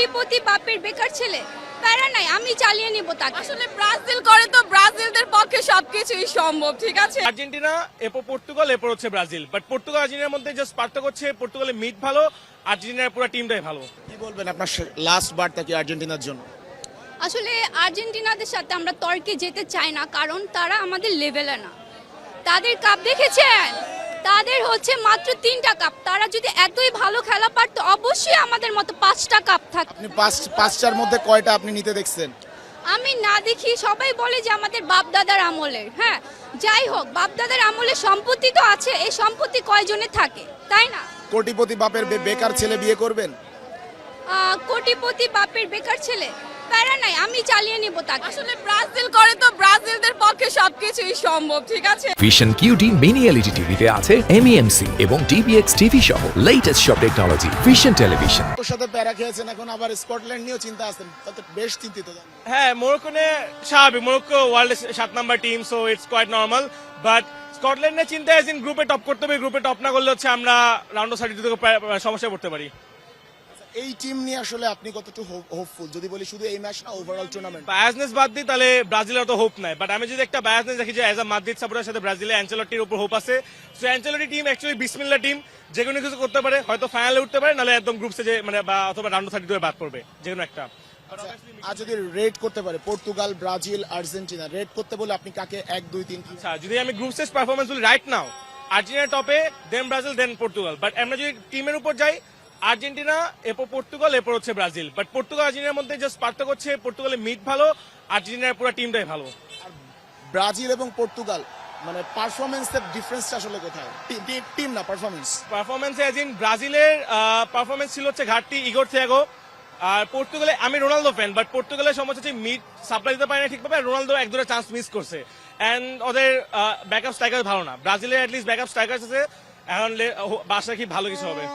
কোটিপতি বাপের বেকার ছেলে প্যারা নাই, আমি চালিয়ে নিব তাকে। আসলে ব্রাজিল করে তো ব্রাজিলদের পক্ষে সবকিছুই সম্ভব, ঠিক আছে। আর্জেন্টিনা, এরপর পর্তুগাল, এরপর হচ্ছে ব্রাজিল। বাট পর্তুগাল আর্জেন্টিনার মধ্যে জাস্ট পার্থক্য হচ্ছে পর্তুগালের মিড ভালো, আর্জেন্টিনার পুরো টিমটাই ভালো। কি বলবেন আপনার লাস্ট বার্তা কি আর্জেন্টিনার জন্য? আসলে আর্জেন্টিনাদের সাথে আমরা তর্কে যেতে চাই না, কারণ তারা আমাদের লেভেলে না। তাদের কাপ দেখেছেন, তাদের হচ্ছে মাত্র 3টা কাপ। তারা যদি এতই ভালো খেলা পারতো অবশ্যই আমাদের মতো 5টা কাপ থাকতো। আপনি পাঁচটার মধ্যে কয়টা আপনি নিতে দেখছেন? আমি না দেখি, সবাই বলে যে আমাদের বাপ দাদার আমলের। হ্যাঁ, যাই হোক, বাপ দাদার আমলের সম্পত্তি তো আছে, এই সম্পত্তি কয়জনের থাকে, তাই না? কোটিপতি বাপের বেকার ছেলে বিয়ে করবেন? কোটিপতি বাপের বেকার ছেলে প্যারা নাই, আমি চালিয়ে নিব তাকে। আসলে ব্রাজিল করে তো ব্রাজিলদের পক্ষে সবকিছুই সম্ভব, ঠিক আছে। ভিশন কিউটি মিনি এলইডি টিভিতে আছে এমইএমসি এবং ডিবিএক্স টিভি সহ লেটেস্ট সব টেকনোলজি। Vision television. ওর সাথে প্যারা খেয়েছেন, এখন আবার স্কটল্যান্ড নিয়েও চিন্তা আছেন, তাতে বেশ চিন্তিত। হ্যাঁ, মোরক্কো নিয়ে স্বাভাবিক, মোরক্কো ওয়ার্ল্ডের 7 number team, so it's quite normal. But স্কটল্যান্ডের চিন্তা আছে গ্রুপে টপ করতে হবে, গ্রুপে টপ না করলে হচ্ছে আমরা রাউন্ড অফ 32 থেকে সমস্যায় পড়তে পারি। এই টিম নিয়ে আসলে আপনি কতটুকু হোপফুল, যদি বলি শুধু এই ম্যাচ না ওভারঅল টুর্নামেন্ট? বায়াসনেস বাদ দিই তাহলে ব্রাজিলের তো হোপ নাই। বাট আমি যদি একটা বায়াসনেস দেখি যে অ্যাজ আ মাদ্রিদ সাপোর্টারের সাথে ব্রাজিলের অ্যাঞ্চেলটির উপর হোপ আছে। সো অ্যাঞ্চেলটি টিম অ্যাকচুয়ালি বিসমিল্লাহ টিম, যে কোনো কিছু করতে পারে, হয়তো ফাইনালে উঠতে পারে, নাহলে একদম গ্রুপ স্টেজে মানে বা অথবা রাউন্ড অফ 32 বাদ পড়বে, যে কোনো একটা। আর যদি রেট করতে পারে পর্তুগাল, ব্রাজিল, আর্জেন্টিনা, রেট করতে বলে আপনি কাকে 1 2 3? আচ্ছা, যদি আমি গ্রুপ স্টেজ পারফরমেন্স বলি রাইট নাও, আর্জেন্টিনা টপে, দেন ব্রাজিল, দেন পর্তুগাল। বাট আমরা যদি টিমের উপর যাই, আর্জেন্টিনা, এরপর পর্তুগাল, এরপর হচ্ছে ব্রাজিল। বাট পর্তুগাল আর্জেন্টিনার মধ্যে জাস্ট পার্থক্য হচ্ছে পর্তুগালের মিড ভালো, আর্জেন্টিনার পুরো টিমটাই ভালো। ব্রাজিল এবং পর্তুগাল মানে পারফরমেন্সের ডিফারেন্সটা আসলে কোথায়? টিম না পারফরমেন্স। পারফরমেন্সে এজ ইন ব্রাজিলের পারফরমেন্স ছিল হচ্ছে ঘাটতি ইগোর থিয়াগো, আর পর্তুগালে আমি রোনালদো ফ্যান, বাট পর্তুগালের সমস্যা হচ্ছে মিড সাপ্লাই দিতে পারে না ঠিকভাবে, রোনালদো 1-2টা চান্স মিস করছে। অ্যান্ড ওদের ব্যাকআপ স্ট্রাইকার ভালো না। ব্রাজিলের অ্যাটলিস্ট ব্যাকআপ স্ট্রাইকার আছে, এখন বাসা কি ভালো কিছু হবে।